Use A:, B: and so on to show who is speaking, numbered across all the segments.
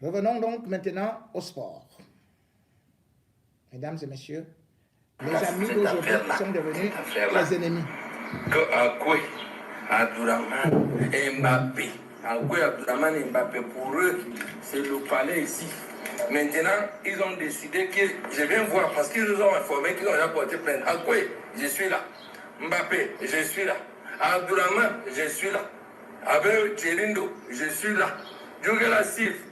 A: Revenons donc maintenant au sport. Mesdames et messieurs, les amis d'aujourd'hui sont devenus les ennemis.
B: Que Akwe, Abdourahmane et Mbappé. Akwe, Abdourahmane et Mbappé, pour eux, c'est le palais ici. Maintenant, ils ont décidé que je viens voir parce qu'ils nous ont informé qu'ils ont déjà porté plainte. Akwe, je suis là. Mbappé, je suis là. Abdourahmane, je suis là. Avec Thierrindo, je suis là. Djougela Sif,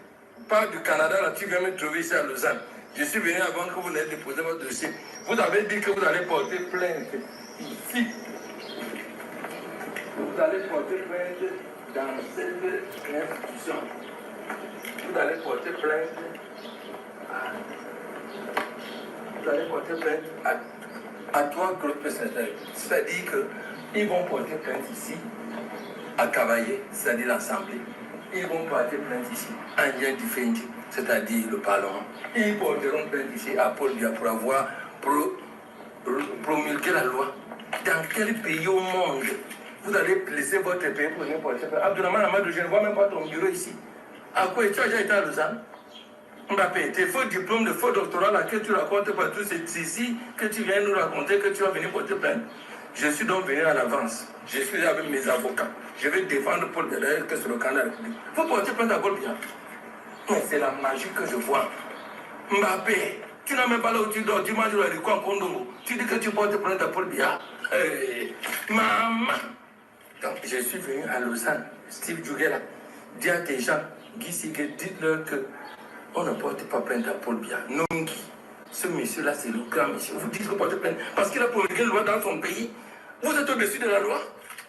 B: part du Canada, là, tu viens me trouver ici à Lausanne. Je suis venu avant que vous n'ayez déposé votre dossier. Vous avez dit que vous allez porter plainte ici. Vous allez porter plainte dans cette institution. Vous allez porter plainte. Vous allez porter plainte à toi, Claude Pessentel. C'est-à-dire qu'ils vont porter plainte ici, à Cavaillé, c'est-à-dire l'Assemblée. Ils vont porter plainte ici, à Ndiaye Difendi, c'est-à-dire le Parlement. Ils porteront plainte ici à Paul Biya pour avoir promulgué la loi. Dans quel pays au monde vous allez laisser votre pays pour venir porter plainte? Abdourahmane Amadou, je ne vois même pas ton bureau ici. À quoi tu as déjà été à Lausanne? Mbappé, tes faux diplômes de faux doctorat là que tu racontes partout, c'est ici que tu viens nous raconter que tu vas venir porter plainte. Je suis donc venu à l'avance. Je suis là avec mes avocats. Je vais défendre Paul Biya que c'est le candidat de la République. Vous portez plainte à Paul Biya. Mais c'est la magie que je vois. Mbappé, tu n'as même pas là où tu dors, tu manges le haricot en Congo. Tu dis que tu portes plainte à Paul Biya. Maman. Donc je suis venu à Lausanne. Steve Djougela, dis à tes gens, Guy Sigue, dites-leur que on ne porte pas plainte à Paul Biya. Nongi, ce monsieur-là, c'est le grand monsieur. Vous dites que vous portez plainte parce qu'il a promulgué une loi dans son pays. Vous êtes au-dessus de la loi.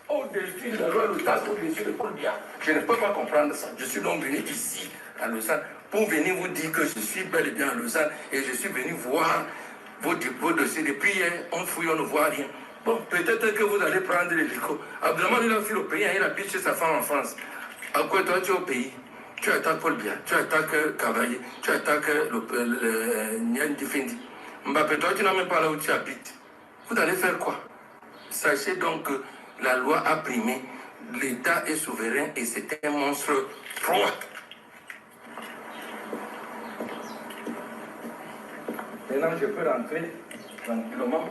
B: Au-dessus de la loi, le tas au-dessus de Paul Biya. Je ne peux pas comprendre ça. Je suis donc venu ici, à Lausanne, pour venir vous dire que je suis bel et bien à Lausanne et je suis venu voir vos dossiers. Depuis hier, on fouille, on ne voit rien. Bon, peut-être que vous allez prendre l'hélico. Abdourahmane, il a fui au pays, il habite chez sa femme en France. À quoi toi, tu es au pays? Tu attaques Paul Biya, tu attaques Cavaillé, tu attaques Ndiaye Difendi. Mbappé, toi, tu n'as même pas là où tu habites. Vous allez faire quoi? Sachez donc que la loi a primé, l'État est souverain et c'est un monstre froid. Maintenant, je peux rentrer tranquillement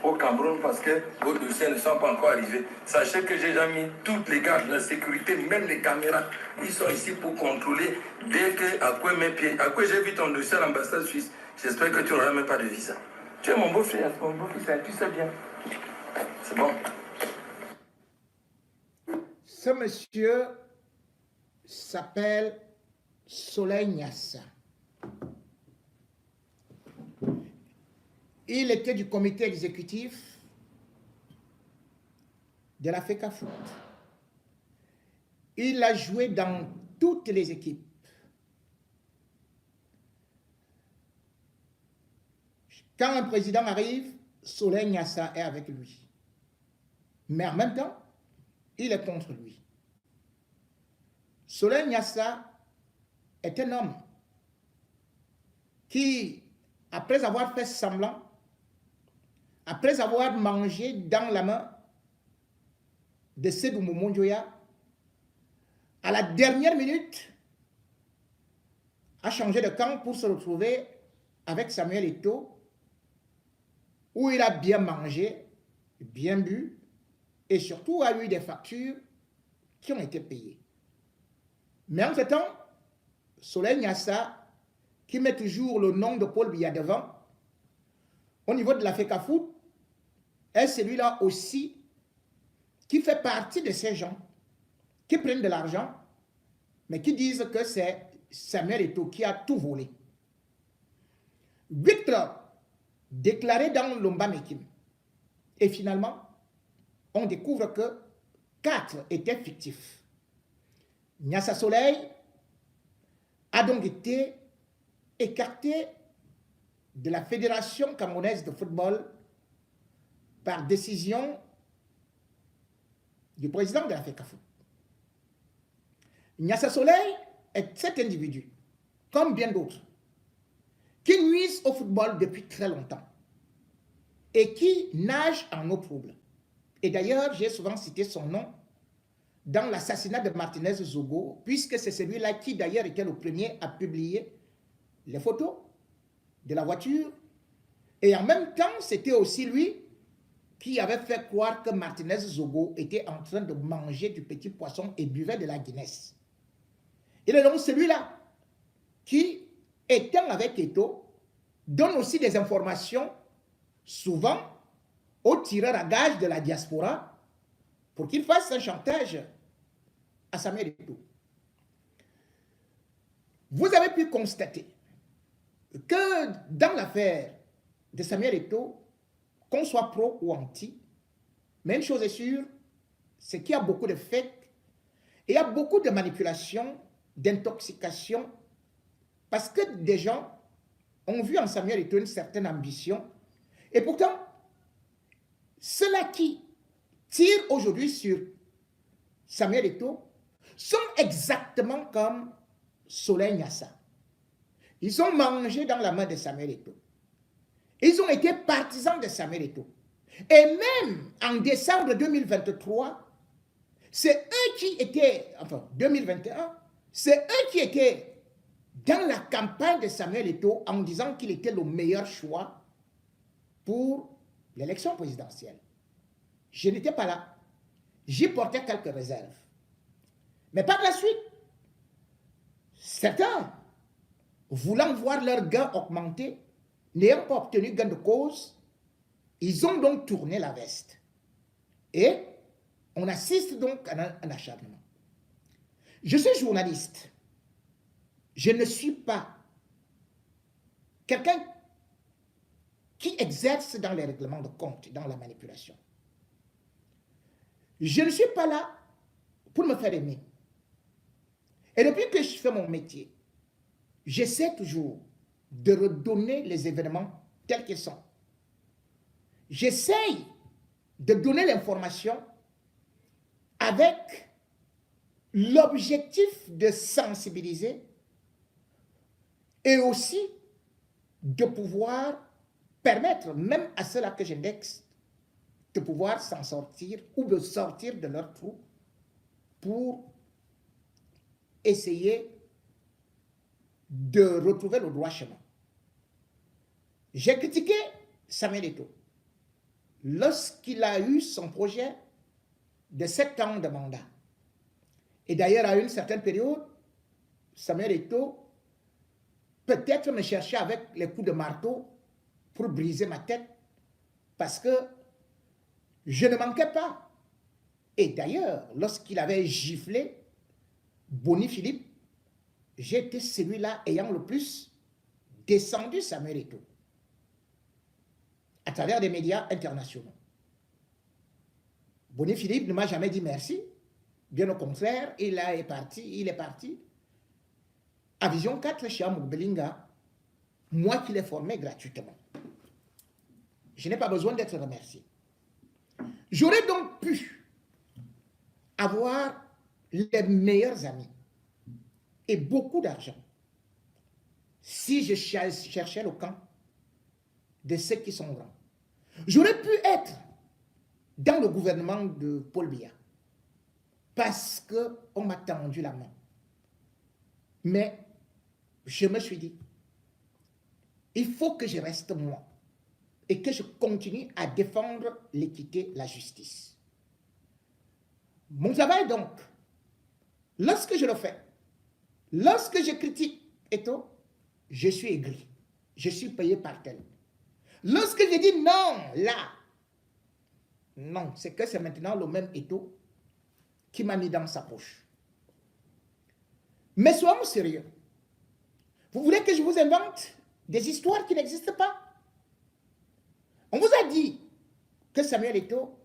B: au Cameroun parce que vos dossiers ne sont pas encore arrivés. Sachez que j'ai déjà mis toutes les gardes, la sécurité, même les caméras. Ils sont ici pour contrôler dès que à quoi mes pieds. À quoi j'ai vu ton dossier à l'ambassade suisse. J'espère que tu n'auras même pas de visa. Tu es mon beau-frère, mon beau-fils, tu sais bien. C'est bon.
A: Ce monsieur s'appelle Soleil Nyassa. Il était du comité exécutif de la FECAFOOT. Il a joué dans toutes les équipes. Quand un président arrive, Soleil Nyassa est avec lui. Mais en même temps, il est contre lui. Soleil Nyassa est un homme qui, après avoir fait semblant, après avoir mangé dans la main de Sédou Moundjoya, à la dernière minute, a changé de camp pour se retrouver avec Samuel Eto'o, où il a bien mangé, bien bu, et surtout a eu des factures qui ont été payées. Mais en ce temps, Soleil Nyassa, qui met toujours le nom de Paul Biya devant, au niveau de la FECAFOOT, est celui-là aussi qui fait partie de ces gens qui prennent de l'argent, mais qui disent que c'est Samuel Eto'o qui a tout volé. 8 clubs déclarés dans l'Ombamekim. Et finalement, on découvre que 4 étaient fictifs. Nyassa Soleil a donc été écarté de la Fédération camerounaise de football par décision du président de la FECAFOOT. Nyassa Soleil est cet individu, comme bien d'autres, qui nuisent au football depuis très longtemps et qui nage en eau trouble. Et d'ailleurs, j'ai souvent cité son nom dans l'assassinat de Martinez Zogo, puisque c'est celui-là qui d'ailleurs était le premier à publier les photos de la voiture. Et en même temps, c'était aussi lui qui avait fait croire que Martinez Zogo était en train de manger du petit poisson et buvait de la Guinness. Il est donc celui-là qui, étant avec Eto'o, donne aussi des informations, souvent, aux tireurs à gages de la diaspora pour qu'ils fassent un chantage à Samuel Eto'o. Vous avez pu constater que dans l'affaire de Samuel Eto'o, qu'on soit pro ou anti, mais une chose est sûre, c'est qu'il y a beaucoup de fake et il y a beaucoup de manipulation, d'intoxication, parce que des gens ont vu en Samuel Eto'o une certaine ambition, et pourtant, ceux-là qui tirent aujourd'hui sur Samuel Eto'o sont exactement comme Soleil Nyassa. Ils ont mangé dans la main de Samuel Eto'o. Ils ont été partisans de Samuel Eto'o. Et même en décembre 2023, c'est eux qui étaient, enfin 2021, c'est eux qui étaient dans la campagne de Samuel Eto'o en disant qu'il était le meilleur choix pour l'élection présidentielle. Je n'étais pas là. J'y portais quelques réserves. Mais par la suite, certains, voulant voir leur gain augmenter, n'ayant pas obtenu gain de cause, ils ont donc tourné la veste. Et on assiste donc à un acharnement. Je suis journaliste. Je ne suis pas quelqu'un qui exerce dans les règlements de compte, dans la manipulation. Je ne suis pas là pour me faire aimer. Et depuis que je fais mon métier, j'essaie toujours de redonner les événements tels qu'ils sont. J'essaye de donner l'information avec l'objectif de sensibiliser et aussi de pouvoir permettre, même à ceux-là que j'indexe, de pouvoir s'en sortir ou de sortir de leur trou pour essayer de retrouver le droit chemin. J'ai critiqué Samuel Eto'o lorsqu'il a eu son projet de 7 ans de mandat. Et d'ailleurs, à une certaine période, Samuel Eto'o peut-être me cherchait avec les coups de marteau pour briser ma tête parce que je ne manquais pas. Et d'ailleurs, lorsqu'il avait giflé Boni Philippe, j'ai été celui-là ayant le plus descendu Samuel Eto'o à travers des médias internationaux. Boni Philippe ne m'a jamais dit merci. Bien au contraire, il est parti à Vision 4 chez Amouk Belinga, moi qui l'ai formé gratuitement. Je n'ai pas besoin d'être remercié. J'aurais donc pu avoir les meilleurs amis et beaucoup d'argent si je cherchais le camp de ceux qui sont grands. J'aurais pu être dans le gouvernement de Paul Biya parce qu'on m'a tendu la main. Mais je me suis dit, il faut que je reste moi et que je continue à défendre l'équité, la justice. Mon travail donc, lorsque je le fais, lorsque je critique Eto'o, je suis aigri, je suis payé par tel. Lorsque je dis non, là, non, c'est que c'est maintenant le même Eto'o qui m'a mis dans sa poche. Mais soyons sérieux. Vous voulez que je vous invente des histoires qui n'existent pas? On vous a dit que Samuel Eto'o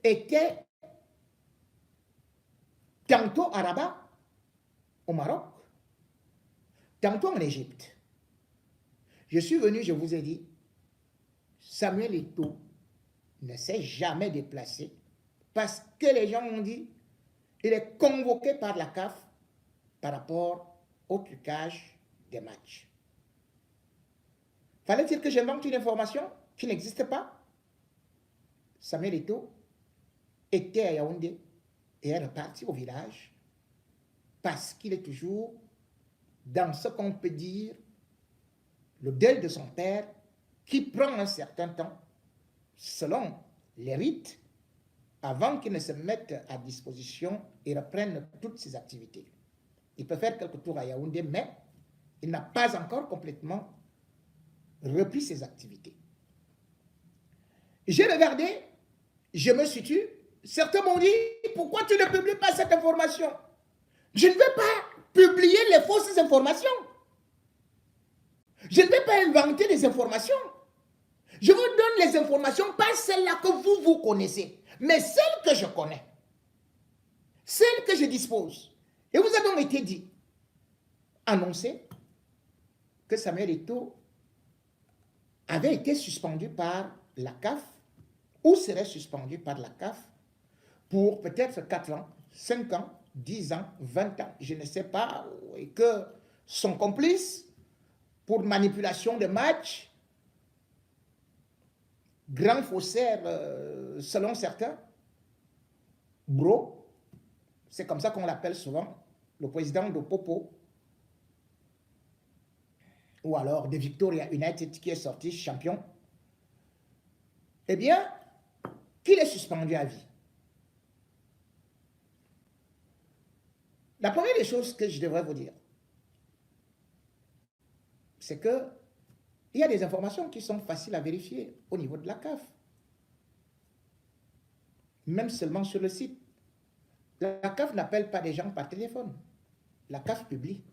A: était tantôt à Rabat, au Maroc, tantôt en Égypte. Je suis venu, je vous ai dit, Samuel Eto'o ne s'est jamais déplacé parce que les gens ont dit il est convoqué par la CAF par rapport au trucage des matchs. Fallait-il que j'invente une information qui n'existe pas? Samuel Eto'o était à Yaoundé et est reparti au village parce qu'il est toujours dans ce qu'on peut dire le deuil de son père qui prend un certain temps selon les rites avant qu'il ne se mette à disposition et reprenne toutes ses activités. Il peut faire quelques tours à Yaoundé, mais il n'a pas encore complètement repris ses activités. J'ai regardé, je me situe, certains m'ont dit, pourquoi tu ne publies pas cette information? Je ne vais pas publier les fausses informations. Je ne vais pas inventer des informations. Je vous donne les informations, pas celles-là que vous connaissez, mais celles que je connais, celles que je dispose. Et vous a donc été dit, annoncé, que Samuel Eto'o avait été suspendu par la CAF ou serait suspendu par la CAF pour peut-être 4 ans, 5 ans, 10 ans, 20 ans, je ne sais pas, et que son complice pour manipulation de matchs, grand faussaire selon certains, Bro, c'est comme ça qu'on l'appelle souvent, le président de Popo, ou alors de Victoria United qui est sorti champion, eh bien, qu'il est suspendu à vie. La première des choses que je devrais vous dire, c'est que il y a des informations qui sont faciles à vérifier au niveau de la CAF. Même seulement sur le site. La CAF n'appelle pas des gens par téléphone. La CAF publie.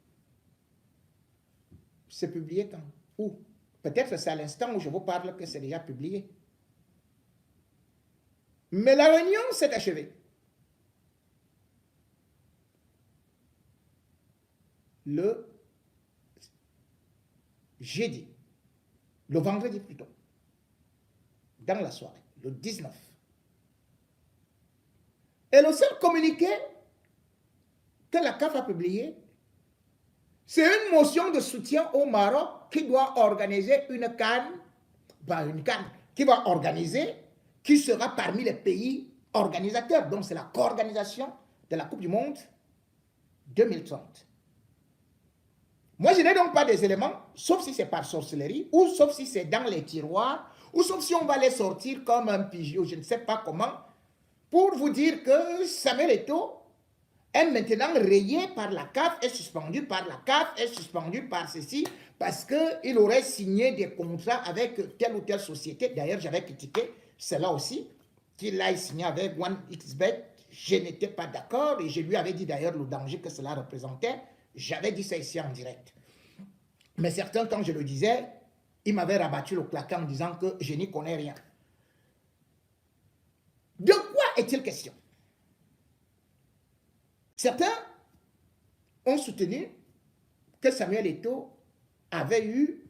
A: C'est publié quand? Où? Peut-être c'est à l'instant où je vous parle que c'est déjà publié. Mais la réunion s'est achevée. Le jeudi, le vendredi plutôt, dans la soirée, le 19. Et le seul communiqué que la CAF a publié, c'est une motion de soutien au Maroc qui doit organiser une CAN, qui va organiser, qui sera parmi les pays organisateurs. Donc c'est la co-organisation de la Coupe du Monde 2030. Moi, je n'ai donc pas des éléments, sauf si c'est par sorcellerie, ou sauf si c'est dans les tiroirs, ou sauf si on va les sortir comme un pigeon, je ne sais pas comment, pour vous dire que Samuel Eto'o est maintenant rayé par la CAF, est suspendu par la CAF, est suspendu par ceci, parce qu'il aurait signé des contrats avec telle ou telle société. D'ailleurs, j'avais critiqué cela aussi, qu'il aille signer avec OneXBet. Je n'étais pas d'accord et je lui avais dit d'ailleurs le danger que cela représentait. J'avais dit ça ici en direct. Mais certains, quand je le disais, ils m'avaient rabattu le claquant en disant que je n'y connais rien. De quoi est-il question? Certains ont soutenu que Samuel Eto'o avait eu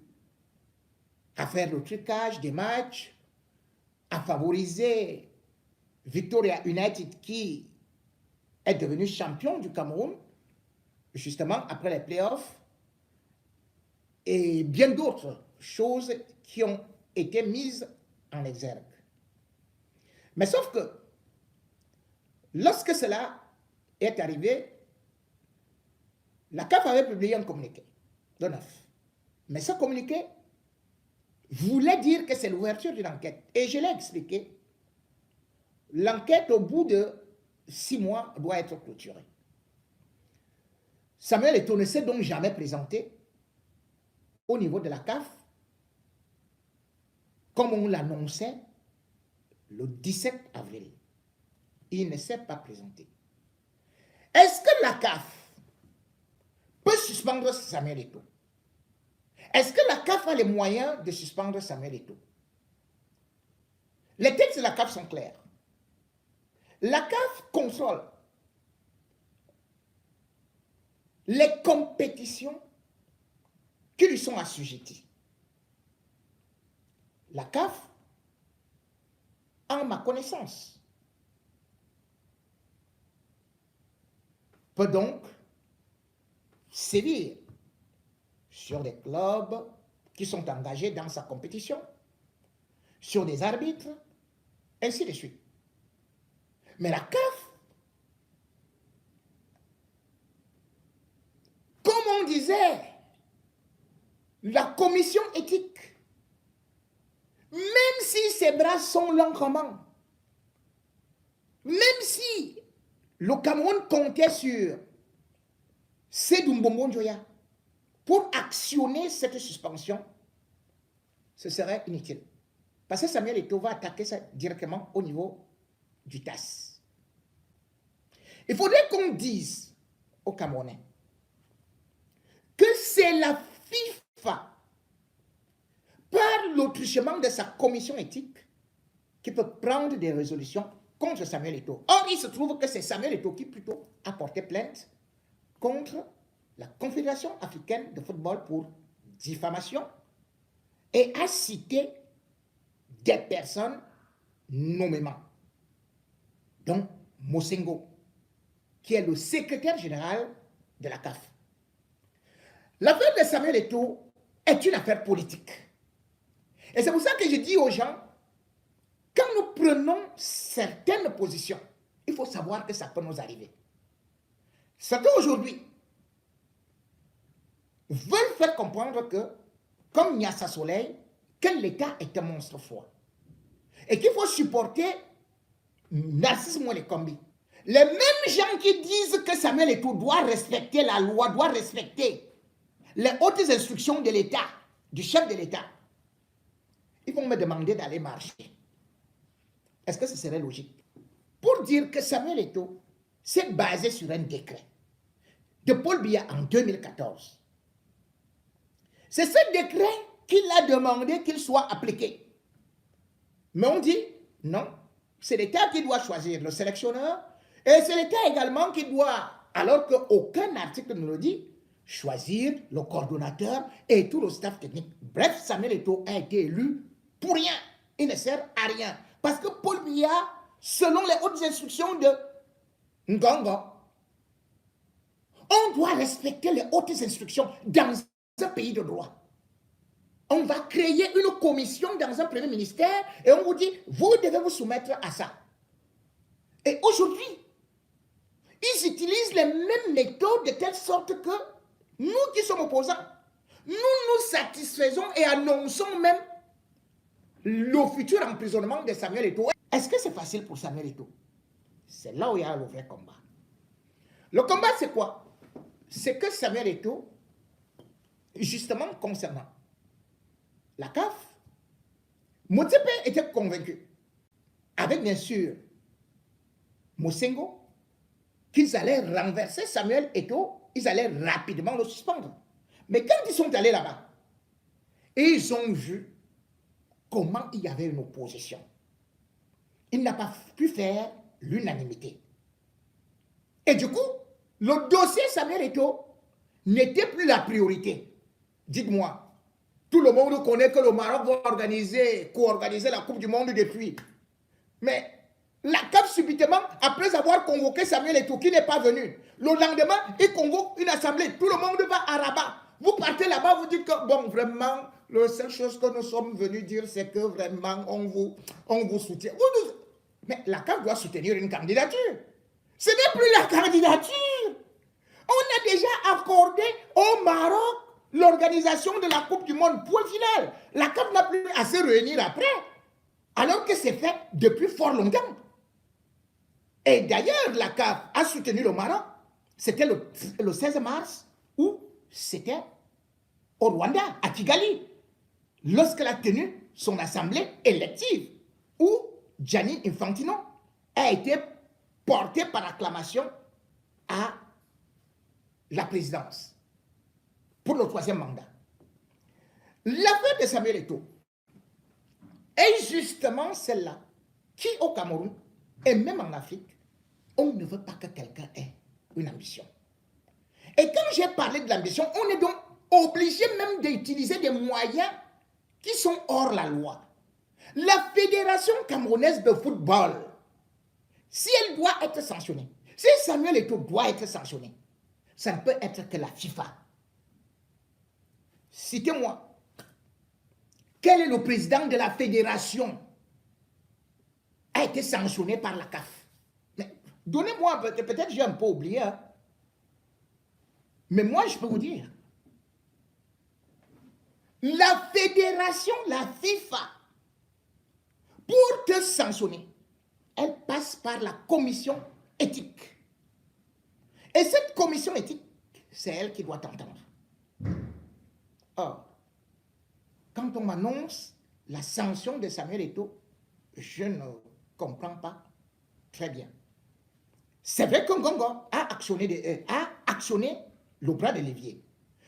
A: à faire le trucage des matchs, à favoriser Victoria United qui est devenu champion du Cameroun, justement après les playoffs, et bien d'autres choses qui ont été mises en exergue. Mais sauf que, lorsque cela est arrivé, la CAF avait publié un communiqué, le 9. Mais ce communiqué voulait dire que c'est l'ouverture d'une enquête. Et je l'ai expliqué, l'enquête au bout de 6 mois doit être clôturée. Samuel Eto'o ne s'est donc jamais présenté au niveau de la CAF comme on l'annonçait le 17 avril. Il ne s'est pas présenté. Est-ce que la CAF peut suspendre Samuel Eto'o? Est-ce que la CAF a les moyens de suspendre Samuel Eto'o? Les textes de la CAF sont clairs. La CAF contrôle les compétitions qui lui sont assujetties. La CAF, en ma connaissance, peut donc sévir sur des clubs qui sont engagés dans sa compétition, sur des arbitres, ainsi de suite. Mais la CAF, comme on disait, la commission éthique, même si ses bras sont lentement, même si le Cameroun comptait sur Sédou Mbongo Njoya pour actionner cette suspension, ce serait inutile. Parce que Samuel Eto'o va attaquer ça directement au niveau du TAS. Il faudrait qu'on dise aux Camerounais que c'est la FIFA, par l'autruchement de sa commission éthique, qui peut prendre des résolutions contre Samuel Eto'o. Or, il se trouve que c'est Samuel Eto'o qui plutôt a porté plainte contre la Confédération africaine de football pour diffamation et a cité des personnes nommément, dont Mosengo, qui est le secrétaire général de la CAF. L'affaire de Samuel Eto'o est une affaire politique. Et c'est pour ça que je dis aux gens, quand nous prenons certaines positions, il faut savoir que ça peut nous arriver. Certains aujourd'hui veulent faire comprendre que, comme Nyassa Soleil, que l'État est un monstre froid. Et qu'il faut supporter Narcisse Mwele-Kombi. Les mêmes gens qui disent que Samuel Eto'o doit respecter la loi, doit respecter les hautes instructions de l'État, du chef de l'État, ils vont me demander d'aller marcher. Est-ce que ce serait logique? Pour dire que Samuel Eto'o s'est basé sur un décret de Paul Biya en 2014. C'est ce décret qu'il a demandé qu'il soit appliqué. Mais on dit, non, c'est l'État qui doit choisir le sélectionneur et c'est l'État également qui doit, alors qu'aucun article ne le dit, choisir le coordonnateur et tout le staff technique. Bref, Samuel Eto'o a été élu pour rien. Il ne sert à rien. Parce que Paul Biya, selon les hautes instructions de Ngongo, on doit respecter les hautes instructions dans un pays de droit. On va créer une commission dans un premier ministère et on vous dit, vous devez vous soumettre à ça. Et aujourd'hui, ils utilisent les mêmes méthodes de telle sorte que nous qui sommes opposants, nous nous satisfaisons et annonçons même le futur emprisonnement de Samuel Eto'o. Est-ce que c'est facile pour Samuel Eto'o? C'est là où il y a le vrai combat. Le combat, c'est quoi? C'est que Samuel Eto'o, justement concernant la CAF, Motsepe était convaincu, avec bien sûr Mosengo, qu'ils allaient renverser Samuel Eto'o, ils allaient rapidement le suspendre. Mais quand ils sont allés là-bas, ils ont vu comment il y avait une opposition. Il n'a pas pu faire l'unanimité. Et du coup, le dossier Samuel Eto'o n'était plus la priorité. Dites-moi, tout le monde connaît que le Maroc va co-organiser la Coupe du Monde depuis. Mais la CAF, subitement, après avoir convoqué Samuel Eto'o, qui n'est pas venu, le lendemain, il convoque une assemblée. Tout le monde va à Rabat. Vous partez là-bas, vous dites que, bon, vraiment, la seule chose que nous sommes venus dire, c'est que vraiment, on vous soutient. Mais la CAF doit soutenir une candidature. Ce n'est plus la candidature. On a déjà accordé au Maroc l'organisation de la Coupe du Monde. Point final. La CAF n'a plus à se réunir après. Alors que c'est fait depuis fort longtemps. Et d'ailleurs, la CAF a soutenu le Maroc. C'était le 16 mars ou c'était au Rwanda, à Kigali, lorsqu'elle a tenu son assemblée élective, où Gianni Infantino a été porté par acclamation à la présidence pour le 3e mandat. L'affaire de Samuel Eto'o est justement celle-là qui, au Cameroun, et même en Afrique, on ne veut pas que quelqu'un ait une ambition. Et quand j'ai parlé de l'ambition, on est donc obligé même d'utiliser des moyens qui sont hors la loi. La Fédération camerounaise de football, si elle doit être sanctionnée, si Samuel Eto'o doit être sanctionné, ça ne peut être que la FIFA. Citez-moi, quel est le président de la fédération a été sanctionné par la CAF? Donnez-moi, peut-être j'ai un peu oublié, hein. Mais moi, je peux vous dire, la fédération, la FIFA, pour te sanctionner, elle passe par la commission éthique. Et cette commission éthique, c'est elle qui doit t'entendre. Or, quand on m'annonce la sanction de Samuel Eto'o, je ne comprends pas très bien. C'est vrai que Ngongo a actionné le bras de l'évier.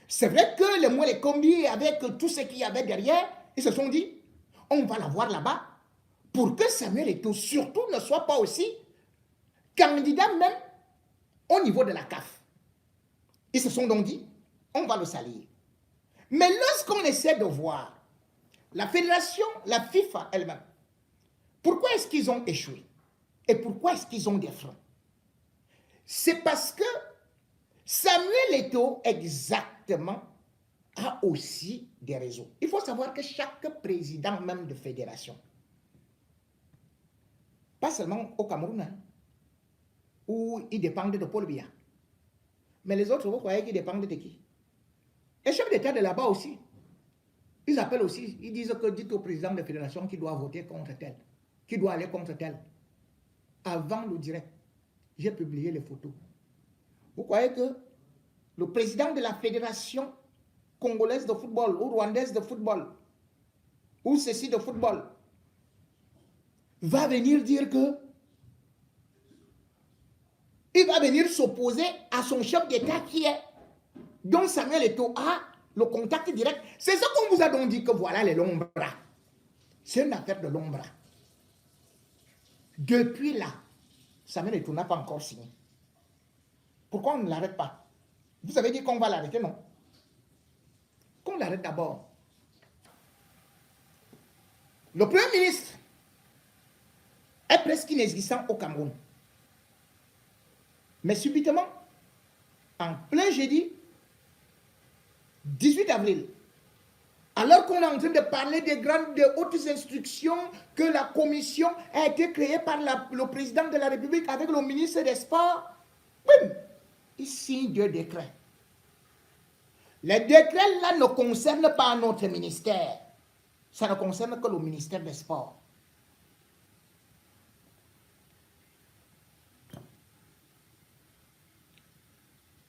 A: C'est vrai que les Mwele Kombi, avec tout ce qu'il y avait derrière, ils se sont dit, on va l'avoir là-bas pour que Samuel Eto'o surtout ne soit pas aussi candidat même au niveau de la CAF. Ils se sont donc dit, on va le salir. Mais lorsqu'on essaie de voir la fédération, la FIFA elle-même, pourquoi est-ce qu'ils ont échoué? Et pourquoi est-ce qu'ils ont des freins? C'est parce que Samuel Eto'o, exactement, a aussi des réseaux. Il faut savoir que chaque président même de fédération, pas seulement au Cameroun, hein, où ils dépendent de Paul Biya, mais les autres, vous croyez qu'ils dépendent de qui? Les chefs d'État de là-bas aussi, ils appellent aussi, ils disent que dites au président de fédération qu'il doit voter contre tel, qu'il doit aller contre tel. Avant le direct, j'ai publié les photos. Vous croyez que le président de la fédération congolaise de football ou rwandaise de football ou ceci de football va venir dire que il va venir s'opposer à son chef d'État qui est dont Samuel Eto'o a le contact direct? C'est ce qu'on vous a donc dit que voilà les longs bras. C'est une affaire de longs bras. Depuis là, Samuel Eto'o n'a pas encore signé. Pourquoi on ne l'arrête pas? Vous avez dit qu'on va l'arrêter, non? Qu'on l'arrête d'abord. Le Premier ministre est presque inexistant au Cameroun. Mais subitement, en plein jeudi, 18 avril, alors qu'on est en train de parler des grandes, des hautes instructions, que la commission a été créée par le président de la République avec le ministre des Sports, bim, il signe 2 décrets. Les décrets là ne concernent pas notre ministère. Ça ne concerne que le ministère des Sports.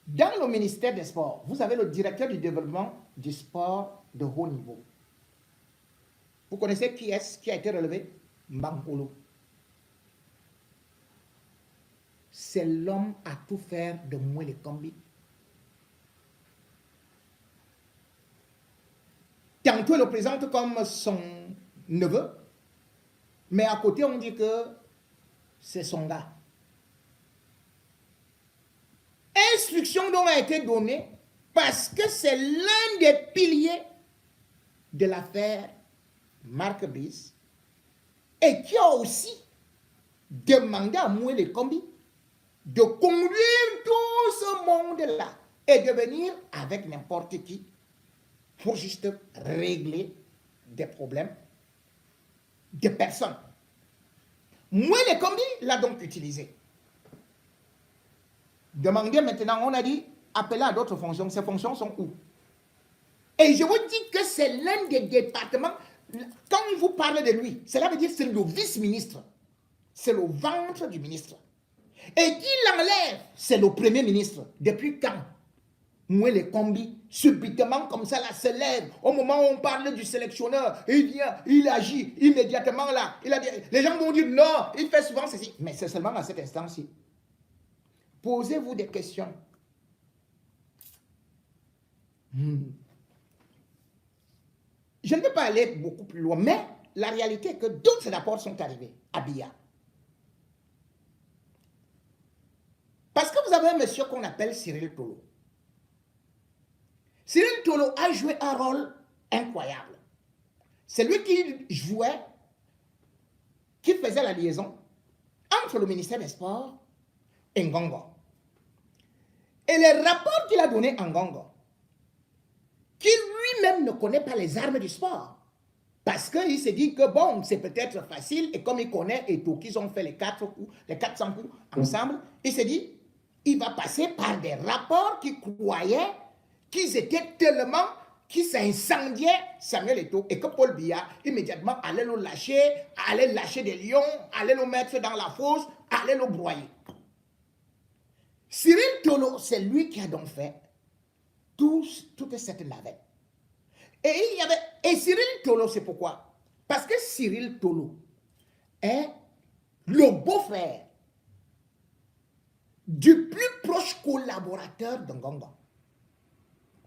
A: Dans le ministère des Sports, vous avez le directeur du développement du sport de haut niveau. Vous connaissez qui est-ce qui a été relevé? Mbankolo. C'est l'homme à tout faire de Mwele Kombi. Tantôt, il le présente comme son neveu, mais à côté, on dit que c'est son gars. Instruction dont a été donnée parce que c'est l'un des piliers de l'affaire Marc Brice et qui a aussi demandé à Mwele Kombi de conduire tout ce monde-là et de venir avec n'importe qui pour juste régler des problèmes de personnes. Mwele Kombi l'a donc utilisé. Demandez maintenant, on a dit, appelez à d'autres fonctions. Ces fonctions sont où? Et je vous dis que c'est l'un des départements, quand vous parlez de lui, cela veut dire que c'est le vice-ministre. C'est le ventre du ministre. Et qui l'enlève? C'est le premier ministre. Depuis quand? Mwele Kombi, subitement comme ça, là, se lève. Au moment où on parle du sélectionneur, il vient, il agit immédiatement là. Les gens vont dire non, il fait souvent ceci. Mais c'est seulement à cet instant-ci. Posez-vous des questions. Je ne peux pas aller beaucoup plus loin, mais la réalité est que d'autres rapports sont arrivés à Biya. Parce que vous avez un monsieur qu'on appelle Cyril Tolo. Cyril Tolo a joué un rôle incroyable. C'est lui qui jouait, qui faisait la liaison entre le ministère des Sports et Ngongo. Et les rapports qu'il a donnés à Ngongo, qui lui-même ne connaît pas les armes du sport, Parce qu'il s'est dit que bon, c'est peut-être facile, et comme il connaît Eto'o, qu'ils ont fait les 400 coups ensemble, il s'est dit, il va passer par des rapports qui croyaient qu'ils étaient tellement, qui s'incendiaient Samuel Eto'o, et que Paul Biya, immédiatement, allait le lâcher, allait lâcher des lions, allait le mettre dans la fosse, allait le broyer. Cyril Tolo, c'est lui qui a donc fait toute cette navette. Et Cyril Tolo, c'est pourquoi? Parce que Cyril Tolo est le beau-frère du plus proche collaborateur de Ngongo,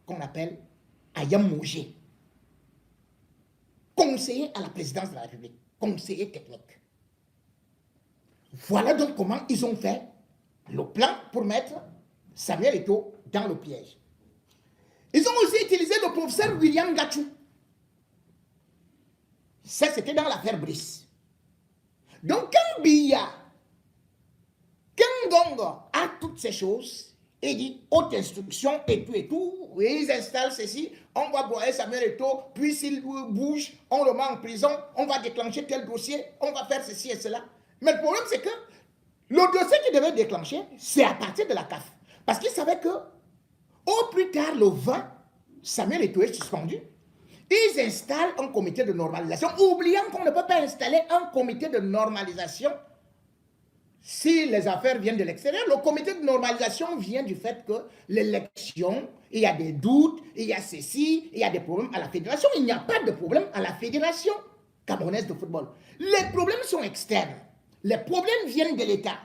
A: qu'on appelle Ayam Mougé, conseiller à la présidence de la République, conseiller technique. Voilà donc comment ils ont fait le plan pour mettre Samuel Eto'o dans le piège. Ils ont aussi utilisé le professeur William Gatchou. Ça, c'était dans l'affaire Brice. Donc, quand Biya, quand Ngongo a toutes ces choses, il dit haute instruction et tout, ils installent ceci, on va broyer Samuel Eto'o, puis s'il bouge, on le met en prison, on va déclencher tel dossier, on va faire ceci et cela. Mais le problème, c'est que le dossier qui devait déclencher, c'est à partir de la CAF. Parce qu'ils savaient que, au plus tard, le 20, Samuel Eto'o est suspendu. Ils installent un comité de normalisation, oubliant qu'on ne peut pas installer un comité de normalisation si les affaires viennent de l'extérieur. Le comité de normalisation vient du fait que l'élection, il y a des doutes, il y a ceci, il y a des problèmes à la fédération. Il n'y a pas de problème à la fédération camerounaise de football. Les problèmes sont externes. Les problèmes viennent de l'État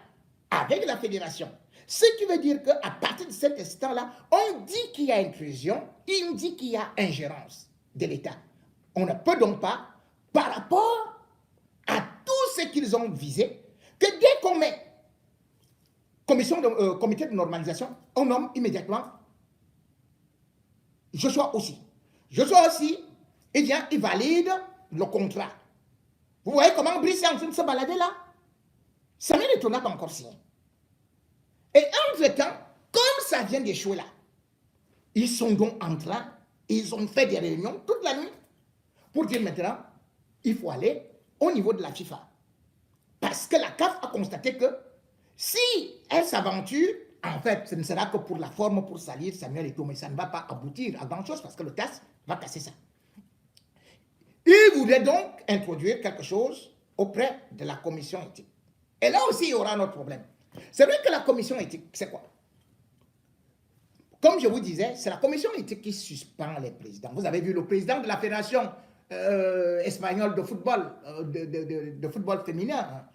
A: avec la fédération. Ce qui veut dire qu'à partir de cet instant-là, on dit qu'il y a intrusion, il dit qu'il y a ingérence de l'État. On ne peut donc pas, par rapport à tout ce qu'ils ont visé, que dès qu'on met comité de normalisation, on nomme immédiatement Joshua aussi. Joshua aussi, eh bien, il valide le contrat. Vous voyez comment Brice est en train de se balader là? Samuel Eto'o n'a pas encore signé. Et entre-temps, comme ça vient d'échouer là, ils sont donc en train, ils ont fait des réunions toute la nuit pour dire maintenant, il faut aller au niveau de la FIFA. Parce que la CAF a constaté que si elle s'aventure, en fait, ce ne sera que pour la forme, pour salir Samuel Eto'o, mais ça ne va pas aboutir à grand-chose parce que le TAS va casser ça. Il voulait donc introduire quelque chose auprès de la commission éthique. Et là aussi, il y aura un autre problème. C'est vrai que la commission éthique, c'est quoi? Comme je vous disais, c'est la commission éthique qui suspend les présidents. Vous avez vu le président de la fédération espagnole de football, de football féminin,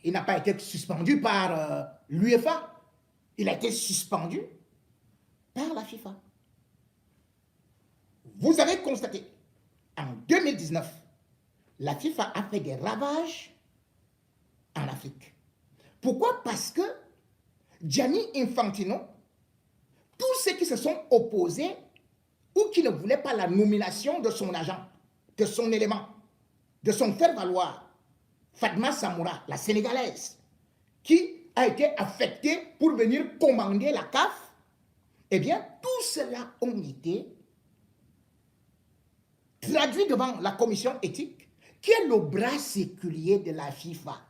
A: il n'a pas été suspendu par l'UEFA. Il a été suspendu par la FIFA. Vous avez constaté, en 2019, la FIFA a fait des ravages en Afrique. Pourquoi? Parce que Gianni Infantino, tous ceux qui se sont opposés ou qui ne voulaient pas la nomination de son agent, de son élément, de son faire-valoir, Fatma Samoura, la Sénégalaise, qui a été affectée pour venir commander la CAF, eh bien, tout cela ont été traduits devant la commission éthique, qui est le bras séculier de la FIFA.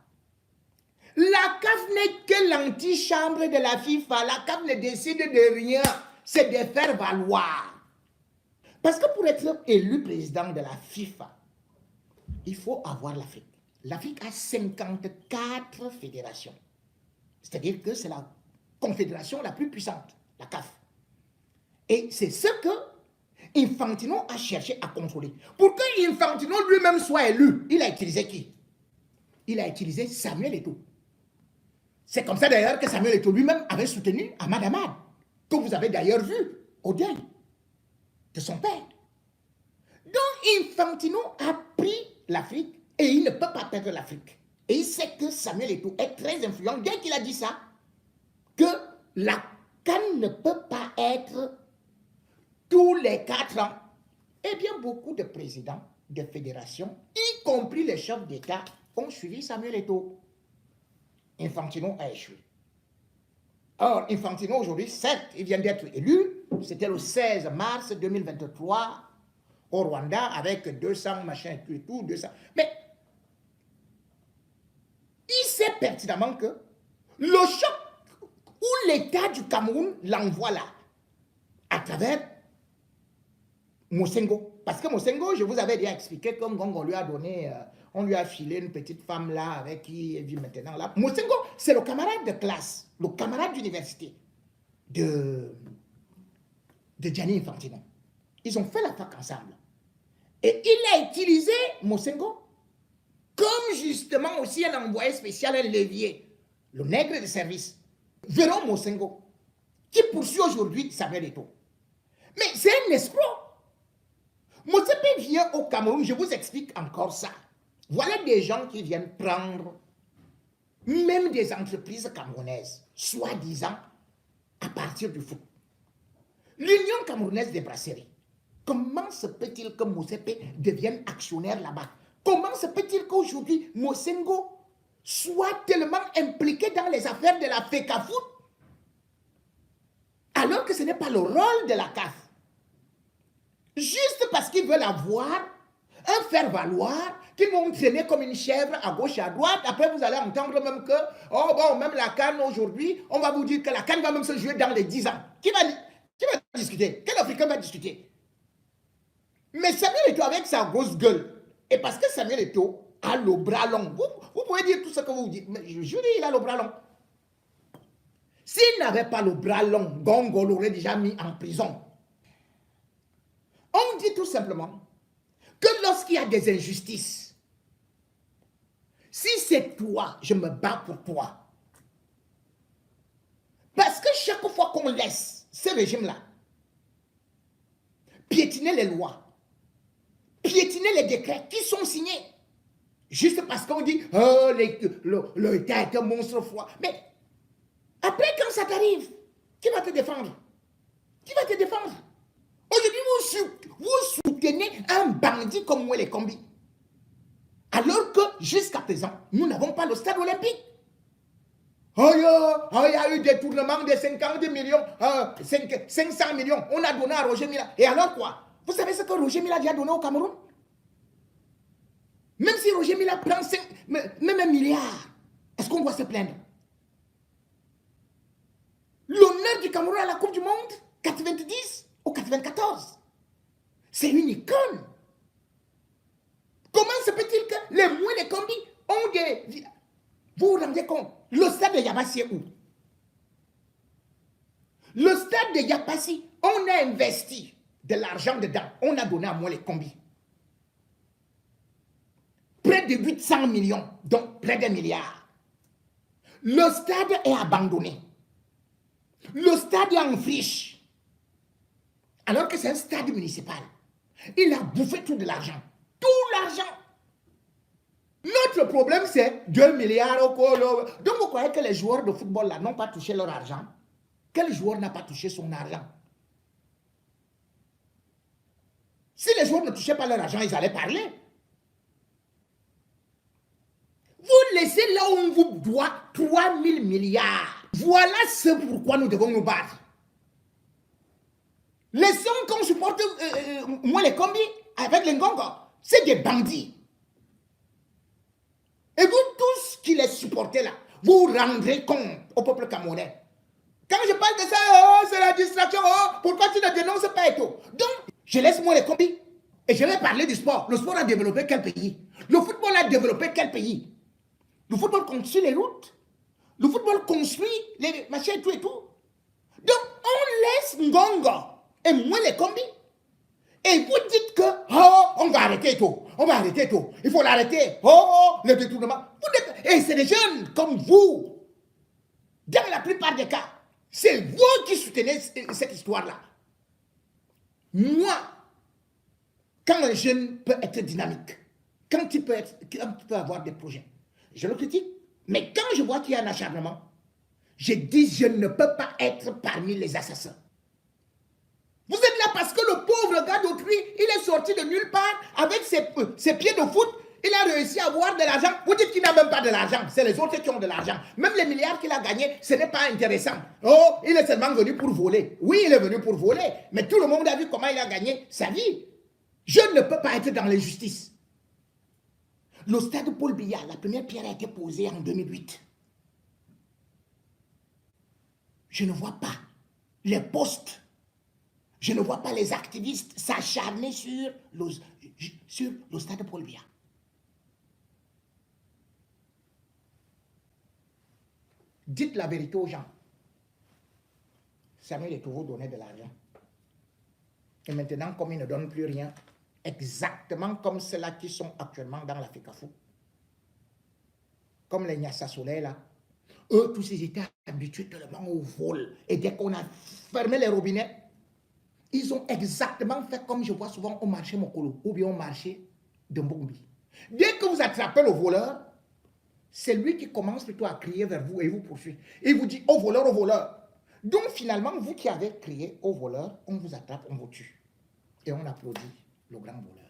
A: La CAF n'est que l'antichambre de la FIFA. La CAF ne décide de rien. C'est de faire valoir. Parce que pour être élu président de la FIFA, il faut avoir l'Afrique. L'Afrique a 54 fédérations. C'est-à-dire que c'est la confédération la plus puissante, la CAF. Et c'est ce que Infantino a cherché à contrôler. Pour que Infantino lui-même soit élu, il a utilisé qui? Il a utilisé Samuel Eto'o. C'est comme ça d'ailleurs que Samuel Eto'o lui-même avait soutenu Ahmad Ahmad, que vous avez d'ailleurs vu au deuil de son père. Donc Infantino a pris l'Afrique et il ne peut pas perdre l'Afrique. Et il sait que Samuel Eto'o est très influent, dès qu'il a dit ça, que la CAN ne peut pas être tous les 4 ans. Eh bien, beaucoup de présidents de fédérations, y compris les chefs d'État, ont suivi Samuel Eto'o. Infantino a échoué. Or, Infantino, aujourd'hui, certes, il vient d'être élu. C'était le 16 mars 2023 au Rwanda avec 200 machins et tout, 200. Mais il sait pertinemment que le choc où l'État du Cameroun l'envoie là, à travers Mosengo. Parce que Mosengo, je vous avais déjà expliqué, comme on lui a donné, on lui a filé une petite femme là, avec qui il vit maintenant là. Mosengo, c'est le camarade de classe, le camarade d'université de Gianni Infantino. Ils ont fait la fac ensemble. Et il a utilisé Mosengo comme justement aussi un envoyé spécial, un levier, le nègre de service, Véron Mosengo, qui poursuit aujourd'hui Samuel Eto'o. Mais c'est un escroc. Motsepe vient au Cameroun, je vous explique encore ça. Voilà des gens qui viennent prendre même des entreprises camerounaises, soi-disant, à partir du foot. L'Union camerounaise des brasseries. Comment se peut-il que Motsepe devienne actionnaire là-bas? Comment se peut-il qu'aujourd'hui, Mosengo soit tellement impliqué dans les affaires de la FECAFOOT, alors que ce n'est pas le rôle de la CAF? Juste parce qu'ils veulent avoir un faire-valoir qui vont traîner comme une chèvre à gauche et à droite. Après, vous allez entendre même que, oh bon, même la CAN aujourd'hui, on va vous dire que la CAN va même se jouer dans les 10 ans. Qui va discuter? Quel Africain va discuter? Mais Samuel Eto'o avec sa grosse gueule, et parce que Samuel Eto'o a le bras long, vous pouvez dire tout ce que vous dites, mais je dis, il a le bras long. S'il n'avait pas le bras long, Gongo l'aurait déjà mis en prison. On dit tout simplement que lorsqu'il y a des injustices, si c'est toi, je me bats pour toi. Parce que chaque fois qu'on laisse ce régime-là piétiner les lois, piétiner les décrets qui sont signés, juste parce qu'on dit oh, l'État est un monstre froid. Mais après, quand ça t'arrive, qui va te défendre? Qui va te défendre? Aujourd'hui, vous soutenez un bandit comme Mwele Kombi. Alors que jusqu'à présent, nous n'avons pas le stade olympique. Oh, il y a eu des tournements de 50 millions, 500 millions. On a donné à Roger Mila. Et alors quoi? Vous savez ce que Roger Mila a donné au Cameroun? Même si Roger Mila prend même 1 milliard, est-ce qu'on doit se plaindre? L'honneur du Cameroun à la Coupe du Monde, 90 ou 94. C'est une icône. Comment se peut-il que les Mwele Kombi ont des... Vous vous rendez compte? Le stade de Yabassi est où? Le stade de Yabassi, on a investi de l'argent dedans. On a donné à Mwele Kombi. Près de 800 millions, donc près d'1 milliard. Le stade est abandonné. Le stade est en friche. Alors que c'est un stade municipal. Il a bouffé tout de l'argent. Tout l'argent. Notre problème, c'est 2 milliards au colo. Donc, vous croyez que les joueurs de football là n'ont pas touché leur argent? Quel joueur n'a pas touché son argent? Si les joueurs ne touchaient pas leur argent, ils allaient parler. Vous laissez là où on vous doit 3 000 milliards. Voilà ce pourquoi nous devons nous battre. Laissons qu'on supporte Mwele Kombi avec les Ngongo. C'est des bandits. Et vous tous qui les supportez là, vous rendrez compte au peuple camerounais. Quand je parle de ça, oh, c'est la distraction, oh, pourquoi tu ne dénonces pas Eto'o? Donc, je laisse Mwele Kombi et je vais parler du sport. Le sport a développé quel pays? Le football a développé quel pays? Le football construit les routes. Le football construit les machins et tout et tout. Donc, on laisse Ngongo et Mwele Kombi. Et vous dites que, oh, on va arrêter tout. On va arrêter tout. Il faut l'arrêter. Oh, le détournement. Et c'est des jeunes comme vous. Dans la plupart des cas, c'est vous qui soutenez cette histoire-là. Moi, quand un jeune peut être dynamique, quand il peut avoir des projets, je le critique. Mais quand je vois qu'il y a un acharnement, je dis je ne peux pas être parmi les assassins. Vous êtes là parce que le pauvre gars d'autrui, il est sorti de nulle part avec ses pieds de foot. Il a réussi à avoir de l'argent. Vous dites qu'il n'a même pas de l'argent. C'est les autres qui ont de l'argent. Même les milliards qu'il a gagnés, ce n'est pas intéressant. Oh, il est seulement venu pour voler. Oui, il est venu pour voler. Mais tout le monde a vu comment il a gagné sa vie. Je ne peux pas être dans l'injustice. Le stade Paul Biya, la première pierre a été posée en 2008. Je ne vois pas les postes, je ne vois pas les activistes s'acharner sur le stade Paul Biya. Dites la vérité aux gens. Samuel Eto'o donnait de l'argent. Et maintenant, comme il ne donne plus rien, exactement comme ceux-là qui sont actuellement dans la FECAFO, comme les Nyassa Soleil là, eux tous ils étaient habitués tellement au vol. Et dès qu'on a fermé les robinets, ils ont exactement fait comme je vois souvent au marché Mokolo ou bien au marché de Mbongbi. Dès que vous attrapez le voleur, c'est lui qui commence plutôt à crier vers vous et vous poursuit. Et il vous dit, oh voleur, oh voleur. Donc finalement, vous qui avez crié au voleur, on vous attrape, on vous tue. Et on applaudit le grand voleur.